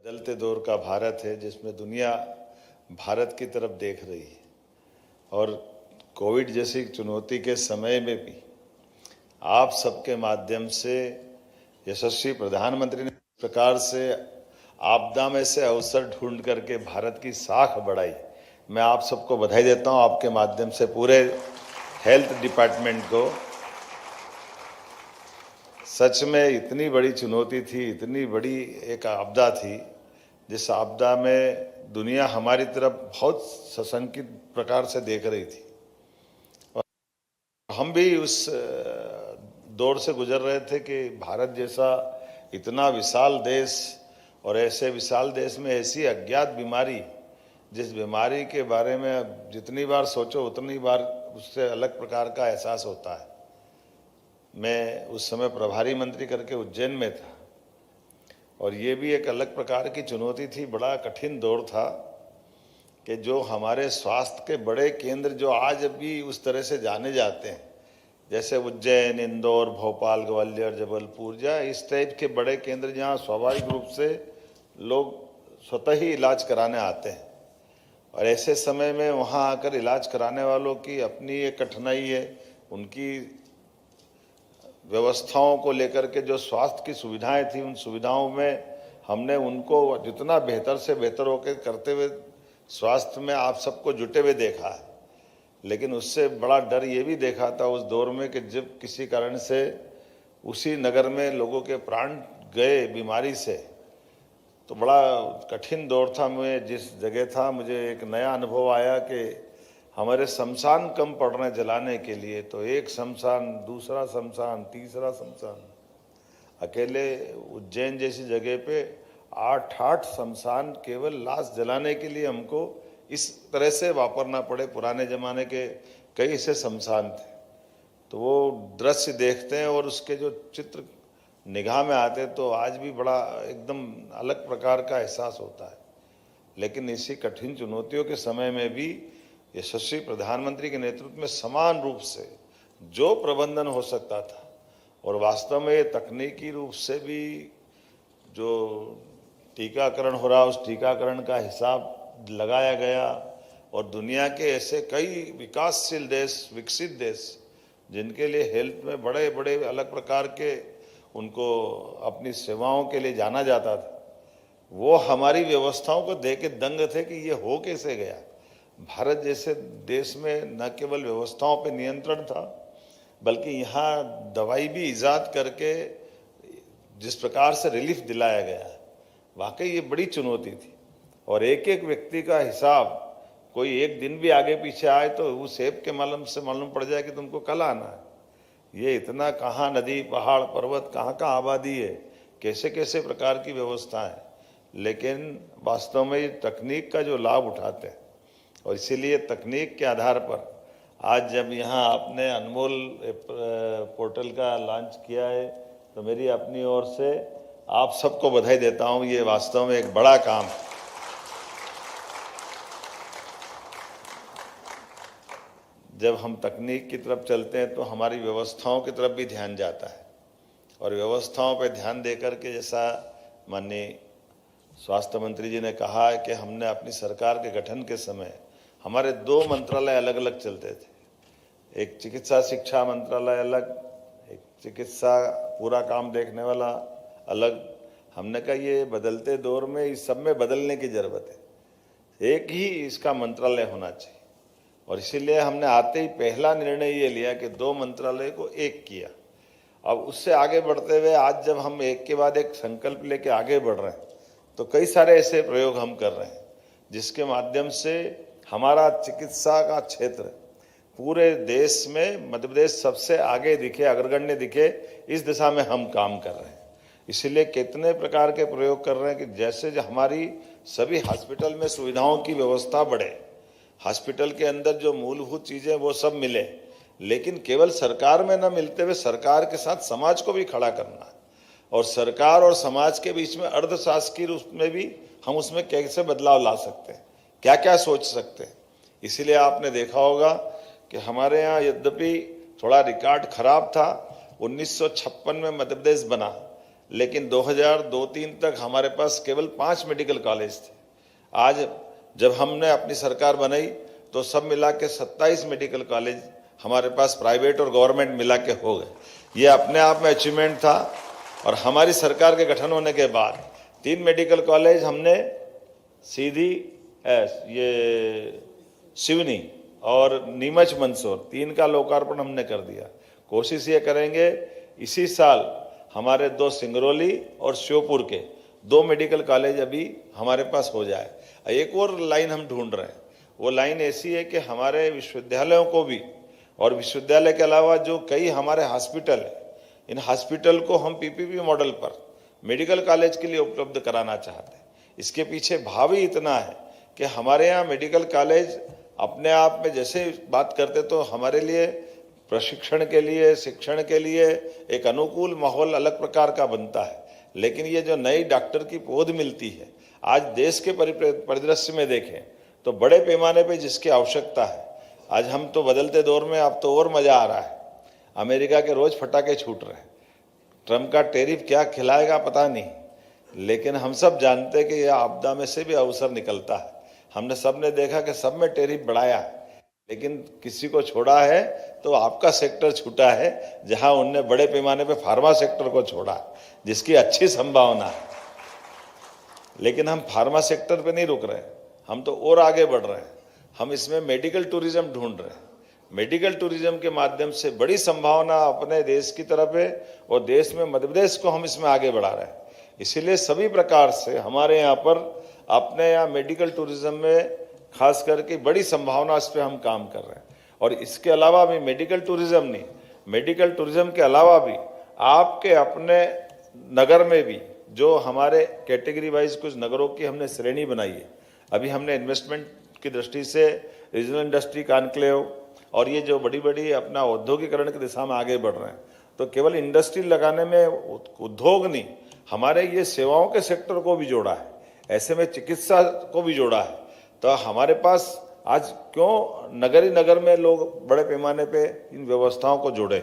बदलते दौर का भारत है जिसमें दुनिया भारत की तरफ देख रही है और कोविड जैसी चुनौती के समय में भी आप सबके माध्यम से यशस्वी प्रधानमंत्री ने इस प्रकार से आपदा में से अवसर ढूंढ करके भारत की साख बढ़ाई। मैं आप सबको बधाई देता हूं, आपके माध्यम से पूरे हेल्थ डिपार्टमेंट को। सच में इतनी बड़ी चुनौती थी, इतनी बड़ी एक आपदा थी, जिस आपदा में दुनिया हमारी तरफ बहुत सशंकित प्रकार से देख रही थी और हम भी उस दौर से गुजर रहे थे कि भारत जैसा इतना विशाल देश और ऐसे विशाल देश में ऐसी अज्ञात बीमारी, जिस बीमारी के बारे में जितनी बार सोचो उतनी बार उससे अलग प्रकार का एहसास होता है। मैं उस समय प्रभारी मंत्री करके उज्जैन में था और ये भी एक अलग प्रकार की चुनौती थी। बड़ा कठिन दौर था कि जो हमारे स्वास्थ्य के बड़े केंद्र जो आज भी उस तरह से जाने जाते हैं, जैसे उज्जैन, इंदौर, भोपाल, ग्वालियर, जबलपुर, या इस टाइप के बड़े केंद्र जहाँ स्वाभाविक रूप से लोग स्वतः ही इलाज कराने आते हैं, और ऐसे समय में वहाँ आकर इलाज कराने वालों की अपनी एक कठिनाई है। उनकी व्यवस्थाओं को लेकर के जो स्वास्थ्य की सुविधाएं थी, उन सुविधाओं में हमने उनको जितना बेहतर से बेहतर होकर करते हुए स्वास्थ्य में आप सबको जुटे हुए देखा है। लेकिन उससे बड़ा डर ये भी देखा था उस दौर में कि जब किसी कारण से उसी नगर में लोगों के प्राण गए बीमारी से, तो बड़ा कठिन दौर था। मैं जिस जगह था, मुझे एक नया अनुभव आया कि हमारे शमशान कम पड़ रहे जलाने के लिए, तो एक शमशान, दूसरा शमशान, तीसरा शमशान। अकेले उज्जैन जैसी जगह पे 8 शमशान केवल लाश जलाने के लिए हमको इस तरह से वापरना पड़े। पुराने जमाने के कई ऐसे शमशान थे, तो वो दृश्य देखते हैं और उसके जो चित्र निगाह में आते तो आज भी बड़ा एकदम अलग प्रकार का एहसास होता है। लेकिन इसी कठिन चुनौतियों के समय में भी यशस्वी प्रधानमंत्री के नेतृत्व में समान रूप से जो प्रबंधन हो सकता था, और वास्तव में तकनीकी रूप से भी जो टीकाकरण हो रहा, उस टीकाकरण का हिसाब लगाया गया। और दुनिया के ऐसे कई विकासशील देश, विकसित देश, जिनके लिए हेल्थ में बड़े बड़े अलग प्रकार के उनको अपनी सेवाओं के लिए जाना जाता था, वो हमारी व्यवस्थाओं को देख के दंग थे कि ये हो कैसे गया। भारत जैसे देश में न केवल व्यवस्थाओं पे नियंत्रण था, बल्कि यहाँ दवाई भी ईजाद करके जिस प्रकार से रिलीफ दिलाया गया, वाकई ये बड़ी चुनौती थी। और एक एक व्यक्ति का हिसाब, कोई एक दिन भी आगे पीछे आए तो उस ऐप के मालूम से मालूम पड़ जाए कि तुमको कल आना है। ये इतना कहाँ नदी, पहाड़, पर्वत, कहाँ कहाँ आबादी है, कैसे कैसे प्रकार की व्यवस्था है। लेकिन वास्तव में ये तकनीक का जो लाभ उठाते हैं, और इसीलिए तकनीक के आधार पर आज जब यहाँ आपने अनमोल पोर्टल का लॉन्च किया है, तो मेरी अपनी ओर से आप सबको बधाई देता हूँ। ये वास्तव में एक बड़ा काम है। जब हम तकनीक की तरफ चलते हैं तो हमारी व्यवस्थाओं की तरफ भी ध्यान जाता है, और व्यवस्थाओं पर ध्यान देकर के, जैसा माननीय स्वास्थ्य मंत्री जी ने कहा है कि हमने अपनी सरकार के गठन के समय हमारे 2 मंत्रालय अलग अलग चलते थे। एक चिकित्सा शिक्षा मंत्रालय अलग, एक चिकित्सा पूरा काम देखने वाला अलग। हमने कहा ये बदलते दौर में इस सब में बदलने की ज़रूरत है, एक ही इसका मंत्रालय होना चाहिए। और इसीलिए हमने आते ही पहला निर्णय ये लिया कि 2 मंत्रालय को एक किया। अब उससे आगे बढ़ते हुए आज जब हम एक के बाद एक संकल्प लेके आगे बढ़ रहे हैं, तो कई सारे ऐसे प्रयोग हम कर रहे हैं जिसके माध्यम से हमारा चिकित्सा का क्षेत्र पूरे देश में, मध्य प्रदेश सबसे आगे दिखे, अग्रगण्य दिखे, इस दिशा में हम काम कर रहे हैं। इसीलिए कितने प्रकार के प्रयोग कर रहे हैं कि जैसे हमारी सभी हॉस्पिटल में सुविधाओं की व्यवस्था बढ़े, हॉस्पिटल के अंदर जो मूलभूत चीज़ें वो सब मिले, लेकिन केवल सरकार में न मिलते हुए सरकार के साथ समाज को भी खड़ा करना है, और सरकार और समाज के बीच में अर्धशासकीय रूप में भी हम उसमें कैसे बदलाव ला सकते हैं, क्या क्या सोच सकते हैं। इसीलिए आपने देखा होगा कि हमारे यहाँ यद्यपि थोड़ा रिकॉर्ड खराब था, 1956 में मध्य प्रदेश बना, लेकिन 2002-03 तक हमारे पास केवल 5 मेडिकल कॉलेज थे। आज जब हमने अपनी सरकार बनाई तो सब मिला के 27 मेडिकल कॉलेज हमारे पास प्राइवेट और गवर्नमेंट मिला के हो गए। ये अपने आप में अचीवमेंट था। और हमारी सरकार के गठन होने के बाद 3 मेडिकल कॉलेज हमने सीधी ये सिवनी और नीमच मंदसौर 3 का लोकार्पण हमने कर दिया। कोशिश ये करेंगे इसी साल हमारे 2 सिंगरौली और श्योपुर के 2 मेडिकल कॉलेज अभी हमारे पास हो जाए। एक और लाइन हम ढूंढ रहे हैं, वो लाइन ऐसी है कि हमारे विश्वविद्यालयों को भी और विश्वविद्यालय के अलावा जो कई हमारे हॉस्पिटल है, इन हॉस्पिटल को हम पीपीपी मॉडल पर मेडिकल कॉलेज के लिए उपलब्ध कराना चाहते हैं। इसके पीछे भाव ही इतना है कि हमारे यहाँ मेडिकल कॉलेज अपने आप में जैसे बात करते तो हमारे लिए प्रशिक्षण के लिए, शिक्षण के लिए एक अनुकूल माहौल अलग प्रकार का बनता है। लेकिन ये जो नई डॉक्टर की पौध मिलती है, आज देश के परिदृश्य में देखें तो बड़े पैमाने पे जिसकी आवश्यकता है, आज हम तो बदलते दौर में अब तो और मजा आ रहा है। अमेरिका के रोज फटाके छूट रहे हैं, ट्रम्प का टैरिफ क्या खिलाएगा पता नहीं, लेकिन हम सब जानते हैं कि यह आपदा में से भी अवसर निकलता है। हमने सबने देखा कि सब में टैरिफ बढ़ाया, लेकिन किसी को छोड़ा है तो आपका सेक्टर छूटा है, जहां उनने बड़े पैमाने पे फार्मा सेक्टर को छोड़ा, जिसकी अच्छी संभावना है। लेकिन हम फार्मा सेक्टर पे नहीं रुक रहे, हम तो और आगे बढ़ रहे हैं। हम इसमें मेडिकल टूरिज्म ढूंढ रहे हैं। मेडिकल टूरिज्म के माध्यम से बड़ी संभावना अपने देश की तरफ है और देश में मध्य प्रदेश को हम इसमें आगे बढ़ा रहे हैं। इसीलिए सभी प्रकार से हमारे यहाँ पर अपने यहाँ मेडिकल टूरिज्म में खास करके बड़ी संभावना, इस पर हम काम कर रहे हैं। और इसके अलावा भी मेडिकल टूरिज्म नहीं, मेडिकल टूरिज्म के अलावा भी आपके अपने नगर में भी जो हमारे कैटेगरी वाइज कुछ नगरों की हमने श्रेणी बनाई है। अभी हमने इन्वेस्टमेंट की दृष्टि से रीजनल इंडस्ट्री कॉन्क्लेव और ये जो बड़ी बड़ी अपना औद्योगिकरण की दिशा में आगे बढ़ रहे हैं, तो केवल इंडस्ट्री लगाने में उद्योग नहीं, हमारे ये सेवाओं के सेक्टर को भी जोड़ा है, ऐसे में चिकित्सा को भी जोड़ा है। तो हमारे पास आज क्यों नगर में लोग बड़े पैमाने पे इन व्यवस्थाओं को जोड़े,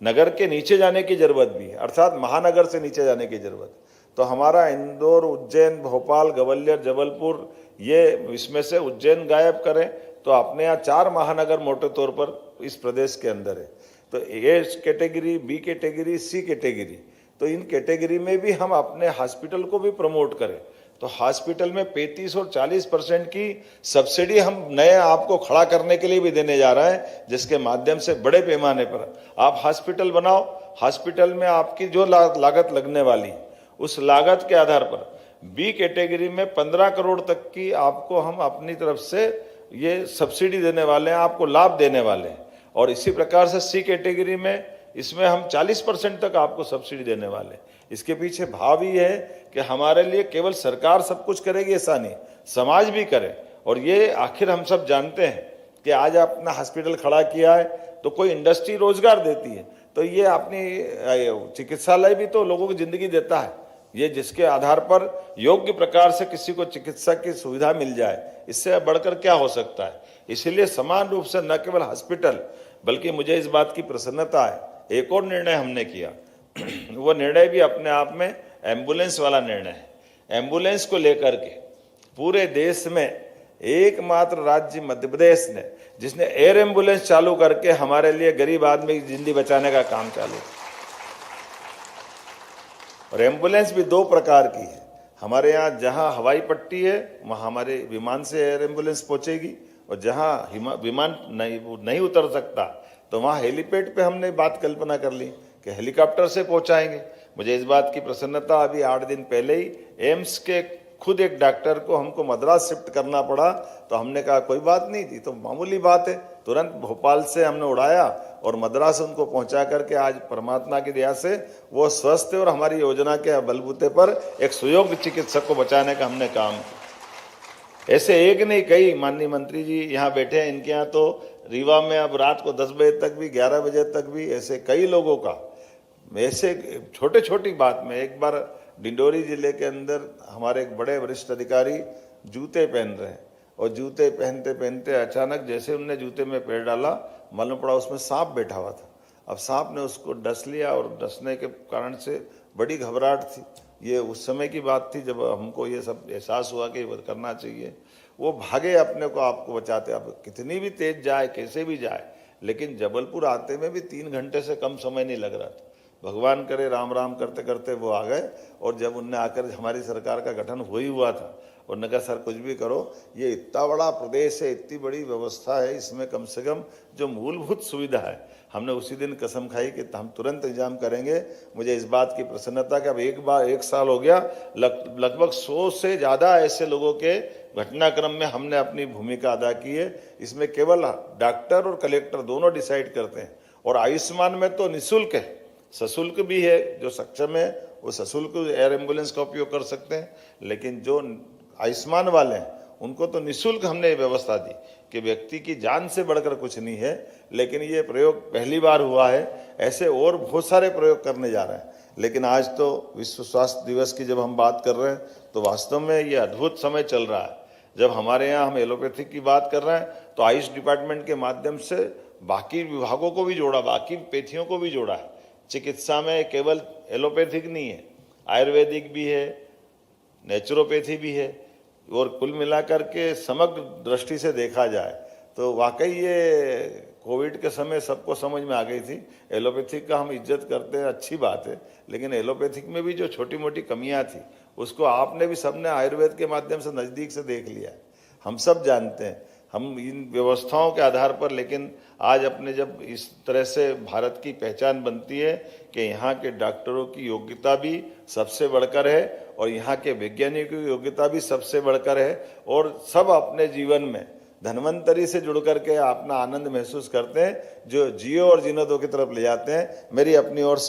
नगर के नीचे जाने की जरूरत भी है, अर्थात महानगर से नीचे जाने की जरूरत। तो हमारा इंदौर, उज्जैन, भोपाल, ग्वालियर, जबलपुर, ये इसमें से उज्जैन गायब करें तो अपने यहाँ 4 महानगर मोटे तौर पर इस प्रदेश के अंदर है। तो A category, B category, C category, तो इन कैटेगरी में भी हम अपने हॉस्पिटल को भी प्रमोट करें। तो हॉस्पिटल में 35 और 40% की सब्सिडी हम नए आपको खड़ा करने के लिए भी देने जा रहे हैं, जिसके माध्यम से बड़े पैमाने पर आप हॉस्पिटल बनाओ। हॉस्पिटल में आपकी जो लागत लगने वाली, उस लागत के आधार पर बी कैटेगरी में 15 करोड़ तक की आपको हम अपनी तरफ से ये सब्सिडी देने वाले हैं, आपको लाभ देने वाले हैं। और इसी प्रकार से सी कैटेगरी में इसमें हम 40% तक आपको सब्सिडी देने वाले हैं। इसके पीछे भाव ही है कि हमारे लिए केवल सरकार सब कुछ करेगी ऐसा नहीं, समाज भी करे। और ये आखिर हम सब जानते हैं कि आज अपना हॉस्पिटल खड़ा किया है तो कोई इंडस्ट्री रोजगार देती है, तो ये अपनी चिकित्सालय भी तो लोगों की जिंदगी देता है। ये जिसके आधार पर योग्य प्रकार से किसी को चिकित्सा की सुविधा मिल जाए, इससे बढ़कर क्या हो सकता है। इसीलिए समान रूप से न केवल हॉस्पिटल, बल्कि मुझे इस बात की प्रसन्नता है, एक और निर्णय हमने किया वो निर्णय भी अपने आप में एम्बुलेंस वाला निर्णय है। एम्बुलेंस को लेकर के पूरे देश में एकमात्र राज्य मध्य प्रदेश ने, जिसने एयर एम्बुलेंस चालू करके हमारे लिए गरीब आदमी की जिंदगी बचाने का काम चालू। और एम्बुलेंस भी 2 प्रकार की है। हमारे यहाँ जहाँ हवाई पट्टी है वहाँ हमारे विमान से एयर एम्बुलेंस पहुँचेगी, और जहाँ विमान नहीं उतर सकता तो वहाँ हेलीपैड पे हमने बात कल्पना कर ली कि हेलीकॉप्टर से पहुँचाएंगे। मुझे इस बात की प्रसन्नता, अभी 8 दिन पहले ही एम्स के खुद एक डॉक्टर को हमको मद्रास शिफ्ट करना पड़ा, तो हमने कहा कोई बात नहीं थी, तो मामूली बात है, तुरंत भोपाल से हमने उड़ाया और मद्रास उनको पहुंचा करके आज परमात्मा की दया से वो स्वस्थ है और हमारी योजना के बलबूते पर एक सुयोग्य चिकित्सक को बचाने का हमने काम किया। ऐसे एक नहीं कई, माननीय मंत्री जी यहाँ बैठे हैं, इनके यहाँ तो रीवा में अब रात को 10 बजे तक भी, 11 बजे तक भी, ऐसे कई लोगों का। ऐसे छोटी बात में एक बार डिंडोरी जिले के अंदर हमारे एक बड़े वरिष्ठ अधिकारी जूते पहन रहे हैं, और जूते पहनते पहनते अचानक जैसे उनने जूते में पैर डाला, मालूम पड़ा उसमें सांप बैठा हुआ था। अब सांप ने उसको डस लिया और डसने के कारण से बड़ी घबराहट थी। ये उस समय की बात थी जब हमको ये सब एहसास हुआ कि करना चाहिए। वो भागे अपने को आपको बचाते, अब कितनी भी तेज जाए कैसे भी जाए, लेकिन जबलपुर आते में भी 3 घंटे से कम समय नहीं लग रहा था। भगवान करे राम राम करते करते वो आ गए। और जब उनने आकर हमारी सरकार का गठन हो ही हुआ था, उन्होंने कहा सर कुछ भी करो, ये इतना बड़ा प्रदेश है, इतनी बड़ी व्यवस्था है, इसमें कम से कम जो मूलभूत सुविधा है, हमने उसी दिन कसम खाई कि हम तुरंत इंतजाम करेंगे। मुझे इस बात की प्रसन्नता कि अब एक साल हो गया, लगभग 100 से ज़्यादा ऐसे लोगों के घटनाक्रम में हमने अपनी भूमिका अदा की है। इसमें केवल डॉक्टर और कलेक्टर दोनों डिसाइड करते हैं। और आयुष्मान में तो निःशुल्क है, सशुल्क भी है। जो सक्षम है वो सशुल्क एयर एम्बुलेंस का उपयोग कर सकते हैं, लेकिन जो आयुष्मान वाले हैं उनको तो निःशुल्क हमने व्यवस्था दी कि व्यक्ति की जान से बढ़कर कुछ नहीं है। लेकिन ये प्रयोग पहली बार हुआ है, ऐसे और बहुत सारे प्रयोग करने जा रहे हैं। लेकिन आज तो विश्व स्वास्थ्य दिवस की जब हम बात कर रहे हैं तो वास्तव में ये अद्भुत समय चल रहा है। जब हमारे यहाँ हम एलोपैथिक की बात कर रहे हैं तो आयुष डिपार्टमेंट के माध्यम से बाकी विभागों को भी जोड़ा, बाकी पैथियों को भी जोड़ा है। चिकित्सा में केवल एलोपैथिक नहीं है, आयुर्वेदिक भी है, नेचुरोपैथी भी है। और कुल मिलाकर के समग्र दृष्टि से देखा जाए तो वाकई ये कोविड के समय सबको समझ में आ गई थी। एलोपैथिक का हम इज्जत करते हैं, अच्छी बात है, लेकिन एलोपैथिक में भी जो छोटी मोटी कमियां थी उसको आपने भी सबने आयुर्वेद के माध्यम से नज़दीक से देख लिया। हम सब जानते हैं, हम इन व्यवस्थाओं के आधार पर, लेकिन आज अपने जब इस तरह से भारत की पहचान बनती है कि यहाँ के डॉक्टरों की योग्यता भी सबसे बढ़कर है और यहाँ के वैज्ञानिकों की योग्यता भी सबसे बढ़कर है, और सब अपने जीवन में धन्वंतरी से जुड़ करके अपना आनंद महसूस करते हैं, जो जियो और जीनो दो की तरफ ले जाते हैं। मेरी अपनी ओर से